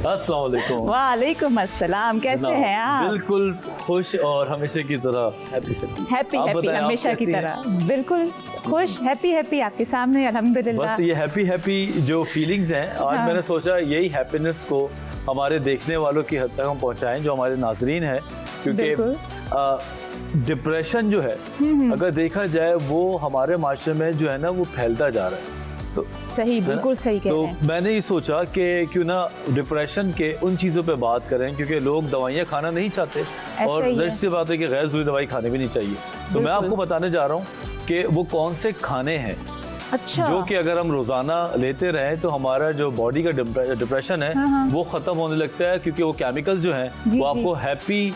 अस्सलाम वालेकुम। वालेकुम अस्सलाम, कैसे हैं आप? बिल्कुल खुश और हमेशा की तरह हैप्पी हमेशा की तरह, बिल्कुल खुश हैप्पी आपके सामने अल्हम्दुलिल्लाह। बस ये हैप्पी जो फीलिंग्स हैं आज मैंने सोचा यही हैप्पीनेस को हमारे देखने वालों की हद तक हम पहुंचाएं, जो हमारे नाजरीन हैं, क्योंकि डिप्रेशन जो है अगर देखा जाए वो हमारे माशरे में जो है ना वो फैलता जा रहा है। तो सही, बिल्कुल सही कह रहे हैं। तो मैंने ये सोचा कि क्यों ना डिप्रेशन के उन चीज़ों पे बात करें, क्योंकि लोग दवाइयाँ खाना नहीं चाहते और ज़ाहिर सी बात है कि गैर ज़रूरी दवाई खानी भी नहीं चाहिए। तो मैं आपको बताने जा रहा हूँ कि वो कौन से खाने हैं अच्छा जो कि अगर हम रोज़ाना लेते रहें तो हमारा जो बॉडी का डिप्रेशन है वो ख़त्म होने लगता है, क्योंकि वो केमिकल्स जो हैं वो आपको हैप्पी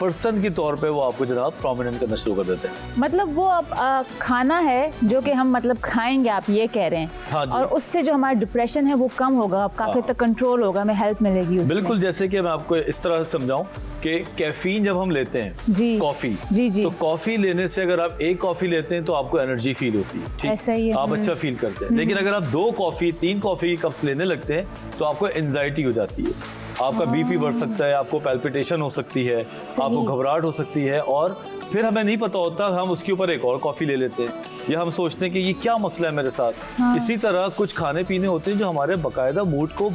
पर्सन के तौर पे वो आपको जनाब प्रोमिनेंट करना शुरू कर देते हैं। मतलब वो अब खाना है जो कि हम मतलब खाएंगे, आप ये कह रहे हैं। हाँ जी। और उससे जो हमारा डिप्रेशन है वो कम होगा, अब काफी तक कंट्रोल होगा, हमें हेल्प मिलेगी उसमें। बिल्कुल, जैसे कि मैं आपको इस तरह से समझाऊं कि कैफीन जब हम लेते हैं जी कॉफी जी तो कॉफी लेने से अगर आप एक कॉफी लेते हैं तो आपको एनर्जी फील होती है, ठीक, ऐसा ही है। आप अच्छा फील करते हैं। लेकिन अगर आप 2 कॉफी 3 कॉफी के कप्स लेने लगते हैं तो आपको एंजाइटी हो जाती है, आपका बीपी बढ़ सकता है, आपको पैल्पिटेशन हो सकती है, आपको घबराहट हो सकती है, और फिर हमें नहीं पता होता, हम उसके ऊपर एक और कॉफ़ी ले लेते हैं या हम सोचते हैं कि ये क्या मसला है मेरे साथ। इसी तरह कुछ खाने पीने होते हैं जो हमारे बाकायदा मूड को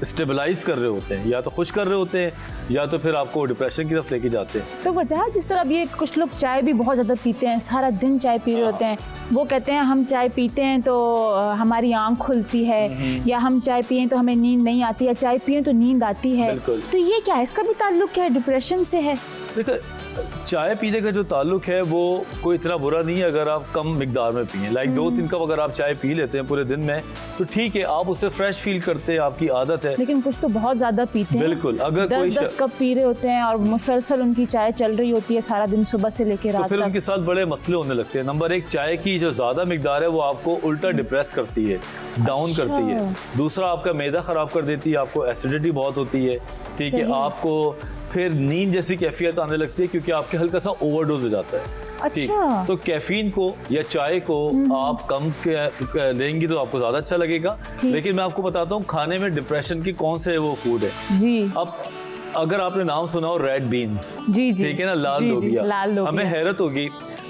स्टेबलाइज कर रहे होते हैं, या तो खुश कर रहे होते हैं या तो फिर आपको डिप्रेशन की तरफ लेके जाते हैं। तो वजह जिस तरह ये कुछ लोग चाय भी बहुत ज़्यादा पीते हैं, सारा दिन चाय पी रहे होते हैं, वो कहते हैं हम चाय पीते हैं तो हमारी आँख खुलती है, या हम चाय पिए तो हमें नींद नहीं आती, या चाय पिए तो नींद आती है। तो ये क्या है, इसका भी ताल्लुक क्या है डिप्रेशन से है? देखो, चाय पीने का जो ताल्लुक है वो कोई इतना बुरा नहीं है अगर आप कम मिकदार में पिए। लाइक 2-3 कप अगर आप चाय पी लेते हैं पूरे दिन में तो ठीक है, आप उससे फ्रेश फील करते हैं, आपकी आदत है। लेकिन कुछ तो बहुत ज्यादा पीते हैं। बिल्कुल, अगर 10 कप पी रहे होते हैं और मुसलसल उनकी चाय चल रही होती है सारा दिन, सुबह से लेकर रात तक, तो फिर उनके साथ बड़े मसले होने लगते हैं। नंबर 1, चाय की जो ज्यादा मिकदार है वो आपको उल्टा डिप्रेस करती है, डाउन करती है। दूसरा, आपका मैदा खराब कर देती है, आपको एसिडिटी बहुत होती है, ठीक है, आपको फिर नींद जैसी कैफियत आने लगती है क्योंकि आपके हल्का सा ओवरडोज हो जाता है। अच्छा। तो कैफीन को या चाय को आप कम लेंगी तो आपको ज्यादा अच्छा लगेगा। लेकिन मैं आपको बताता हूँ खाने में डिप्रेशन की कौन से वो फूड है जी। अब अगर आपने नाम सुना हो रेड बीन्स, जी जी, ठीक है ना, लाल लोबिया, हमें हैरत होगी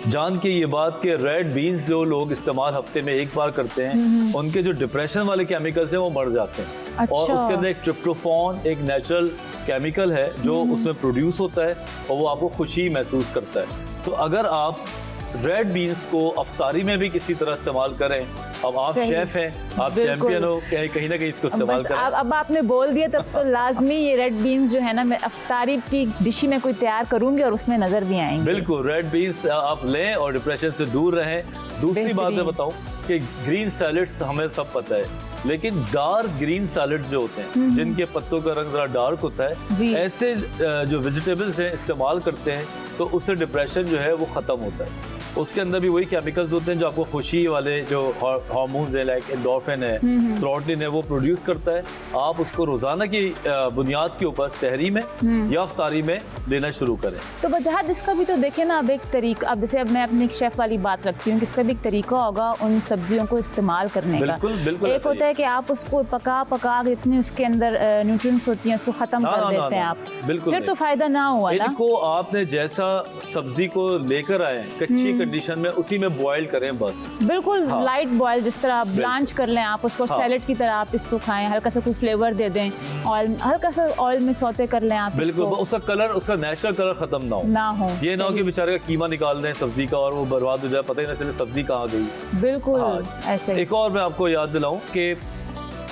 जान के ये बात कि रेड बीन्स जो लोग इस्तेमाल हफ्ते में एक बार करते हैं उनके जो डिप्रेशन वाले केमिकल्स हैं वो मर जाते हैं। अच्छा। और उसके अंदर एक ट्रिप्टोफान, एक नेचुरल केमिकल है जो उसमें प्रोड्यूस होता है और वो आपको खुशी महसूस करता है। तो अगर आप रेड बीन्स को अफ्तारी में भी किसी तरह इस्तेमाल करें, अब आप शेफ हैं, आप चैंपियन हो, कहीं ना कहीं इसको इस्तेमाल करें। अब आपने बोल दिया तब तो लाजमी ये रेड बीन्स जो है ना मैं अफ्तारी की डिश में कोई तैयार करूंगी और उसमें नजर भी आएंगे। बिल्कुल, रेड बीन्स आप लें और डिप्रेशन से दूर रहें। दूसरी बात मैं बताऊं कि ग्रीन सैलेड्स हमें सब पता है, लेकिन डार्क ग्रीन सैलेड्स जो होते हैं जिनके पत्तों का रंग जरा डार्क होता है, ऐसे जो वेजिटेबल्स हैं इस्तेमाल करते हैं तो उससे डिप्रेशन जो है वो ख़त्म होता है। उसके अंदर भी वही केमिकल्स होते हैं जो आपको खुशी वाले जो हार्मोन्स हैं, लाइक एंडोर्फिन है, सेरोटोनिन है, वो प्रोड्यूस करता है। आप उसको रोजाना की बुनियाद के ऊपर सहरी में या अफ्तारी में लेना शुरू करें। तो वजह इसका भी तो देखें ना, अब एक तरीका, अब जैसे अब मैं अपनी शेफ वाली बात रखती हूँ कि इसका भी एक तरीका होगा उन सब्जियों को इस्तेमाल करने का। बिल्कुल एक होता है कि आप उसको पका इतनी उसके अंदर न्यूट्रिएंट्स होती हैं उसको खत्म कर देते हैं आप, फिर तो फायदा ना हुआ ना। इनको आपने जैसा सब्जी को लेकर आए कच्ची कंडीशन में उसी में बॉईल करें बस, बिल्कुल लाइट बॉईल, जिस तरह आप ब्लांच कर लें आप उसको, सैलेड की तरह आप इसको खाएं, हल्का सा कोई फ्लेवर दे दें, ऑयल हल्का सा ऑयल में सौते कर लें आप। बिल्कुल, उसका कलर, उसका नेचुरल कलर खत्म ना हो। ये ना हो कि बेचारे का कीमा निकाल दें सब्जी का और वो बर्बाद हो जाए, पता ही ना चले सब्जी कहाँ गई। बिल्कुल ऐसे। एक और मैं आपको याद दिलाऊं कि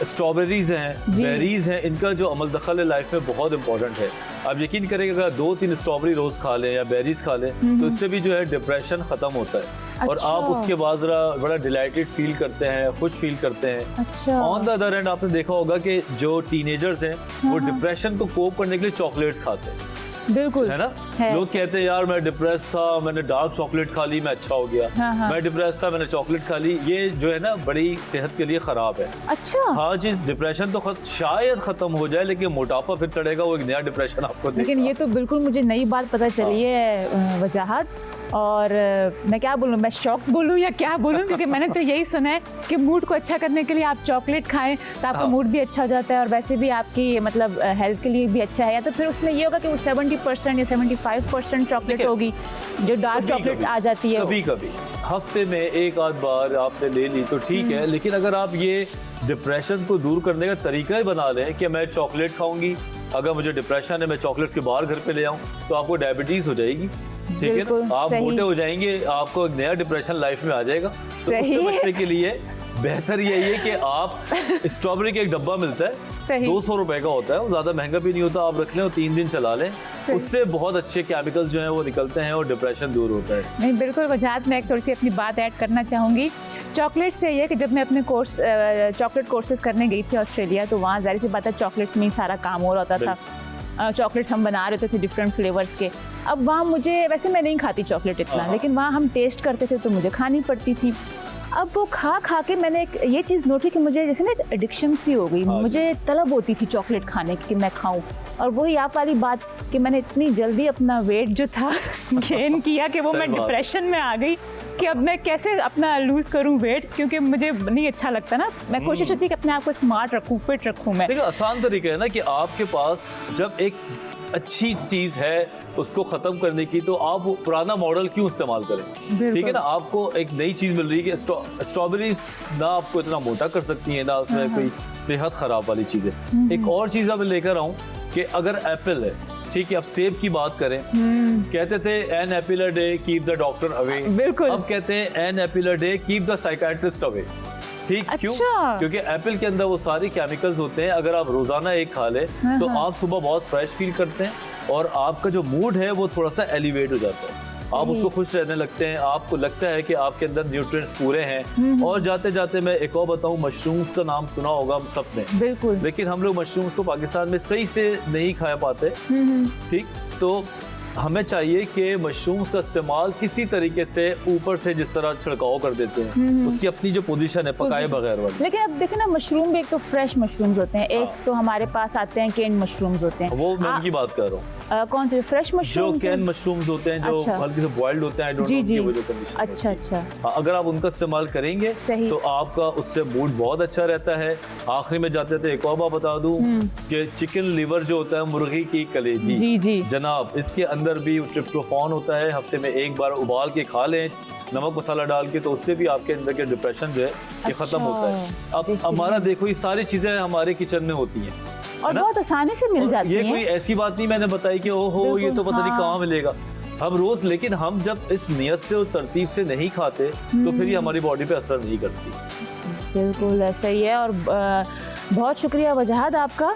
स्ट्रॉबेरीज हैं, बेरीज हैं, इनका जो अमल दखल है लाइफ में बहुत इंपॉर्टेंट है। आप यकीन करें अगर 2-3 स्ट्रॉबेरी रोज खा लें या बेरीज खा लें तो इससे भी जो है डिप्रेशन खत्म होता है। और आप उसके बाद जरा बड़ा डिलाइटेड फील करते हैं, खुश फील करते हैं। ऑन द अदर एंड आपने देखा होगा कि जो टीनेजर्स हैं वो डिप्रेशन को कोप करने के लिए चॉकलेट्स खाते हैं। बिल्कुल है ना, लोग कहते हैं यार मैं डिप्रेस था, मैंने डार्क चॉकलेट खा ली, मैं अच्छा हो गया। मैं डिप्रेस था, मैंने चॉकलेट खा ली। ये जो है ना बड़ी सेहत के लिए खराब है। अच्छा। हाँ जी, डिप्रेशन तो शायद खत्म हो जाए लेकिन मोटापा फिर चढ़ेगा, वो एक नया डिप्रेशन आपको देगा। लेकिन ये तो बिल्कुल मुझे नई बात पता चली है वजाहत। और मैं क्या बोलूँ, मैं शॉक बोलूँ या क्या बोलूँ, क्योंकि मैंने तो यही सुना है कि मूड को अच्छा करने के लिए आप चॉकलेट खाएं तो आपका मूड भी अच्छा हो जाता है, और वैसे भी आपकी मतलब हेल्थ के लिए भी अच्छा है। या तो फिर उसमें ये होगा कि वो 70% या 75% चॉकलेट होगी, जो डार्क चॉकलेट आ जाती है। कभी कभी हफ्ते में एक आध बार आपने ले ली तो ठीक है, लेकिन अगर आप ये डिप्रेशन को दूर करने का तरीका ही बना लें कि मैं चॉकलेट खाऊंगी, अगर मुझे डिप्रेशन है मैं चॉकलेट्स के बाहर घर पे ले आऊं, तो आपको डायबिटीज हो जाएगी, ठीक है ना, आप मोटे हो जाएंगे, आपको एक नया डिप्रेशन लाइफ में आ जाएगा। तो उससे बचने के लिए बेहतर यही है कि आप स्ट्रॉबेरी का एक डब्बा मिलता है, 200 रुपए का होता है, वो ज़्यादा महंगा भी नहीं होता, आप रख लें और 3 दिन चला लें, उससे बहुत अच्छे केमिकल्स जो हैं वो निकलते हैं और डिप्रेशन दूर होता है। नहीं बिल्कुल वजाहत, मैं एक थोड़ी सी अपनी बात ऐड करना चाहूँगी। चॉकलेट से ये कि जब मैं अपने चॉकलेट कोर्सेज करने गई थी ऑस्ट्रेलिया, तो वहाँ जाहिर सी बात है चॉकलेट्स में ही सारा काम हो रहा था। चॉकलेट्स हम बना रहे थे डिफरेंट फ्लेवर्स के। अब वहाँ मुझे, वैसे मैं नहीं खाती चॉकलेट इतना, लेकिन वहाँ हम टेस्ट करते थे तो मुझे खानी पड़ती थी। अब वो खा खा के मैंने एक ये चीज़ नोट की कि मुझे जैसे ना एक एडिक्शन सी हो गई, मुझे तलब होती थी चॉकलेट खाने की कि मैं खाऊं। और वही आप वाली बात कि मैंने इतनी जल्दी अपना वेट जो था गेन किया कि वो मैं डिप्रेशन में आ गई कि अब मैं कैसे अपना लूज़ करूं वेट, क्योंकि मुझे नहीं अच्छा लगता ना। मैं कोशिश होती है कि अपने आप को स्मार्ट रखूं, फिट रखूं मैं। देखिए आसान तरीका है ना कि आपके पास जब एक अच्छी चीज़ है उसको ख़त्म करने की, तो आप पुराना मॉडल क्यों इस्तेमाल करें, ठीक है ना। आपको एक नई चीज़ मिल रही है कि स्ट्रॉबेरीज ना आपको इतना मोटा कर सकती है, ना उसमें कोई सेहत ख़राब वाली चीज़ है। एक और चीज़ अब लेकर आऊँ कि अगर एप्पल है, ठीक है, अब सेब की बात करें, कहते थे an apple a day keep the doctor away, बिल्कुल। अब कहते हैं an apple a day keep the psychiatrist away. ठीक, अच्छा। क्यों? क्योंकि एप्पल के अंदर वो सारे केमिकल्स होते हैं, अगर आप रोजाना एक खा लें तो आप सुबह बहुत फ्रेश फील करते हैं और आपका जो मूड है वो थोड़ा सा एलिवेट हो जाता है, आप उसको खुश रहने लगते हैं, आपको लगता है कि आपके अंदर न्यूट्रिएंट्स पूरे हैं। और जाते जाते मैं एक और बताऊं, मशरूम्स का नाम सुना होगा हम सब ने, बिल्कुल, लेकिन हम लोग मशरूम्स को पाकिस्तान में सही से नहीं खा पाते, ठीक। तो हमें चाहिए कि मशरूम्स का इस्तेमाल किसी तरीके से ऊपर से जिस तरह छिड़काव कर देते हैं, उसकी अपनी जो पोजीशन है पकाए बगैर वाली। लेकिन अब देखिए ना, मशरूम भी एक तो फ्रेश मशरूम्स होते हैं, एक तो हमारे पास आते हैं कैन मशरूम्स होते हैं, वो मैं उनकी बात कर रहा हूँ। कौन से फ्रेश मशरूम? जो कैन मशरूम्स होते हैं, जो हल्के से बॉइल्ड होते हैं, जी जी, कंडीशन। अच्छा अच्छा। अगर आप उनका इस्तेमाल करेंगे तो आपका उससे मूड बहुत अच्छा रहता है। आखिरी में जाते थे एक और बात बता दूं कि चिकन लिवर जो होता है, मुर्गी की कलेजी, जी जी जनाब, इसके अंदर भी ट्रिप्टोफान होता है, हफ्ते में एक बार उबाल के खा लें नमक मसाला डाल के, तो उससे भी आपके अंदर के डिप्रेशन जो है ये खत्म होता है। अब हमारा देखो, ये सारी चीजें हमारे किचन में होती हैं और बहुत आसानी से मिल जाती है। हैं। ये कोई ऐसी बात नहीं मैंने बताई कि ओहो ये तो पता नहीं कहाँ मिलेगा, हम रोज, लेकिन हम जब इस नियत से और तरतीब से नहीं खाते तो फिर ये हमारी बॉडी पे असर नहीं करती। बिल्कुल ऐसा ही है। और बहुत शुक्रिया वजाहत आपका।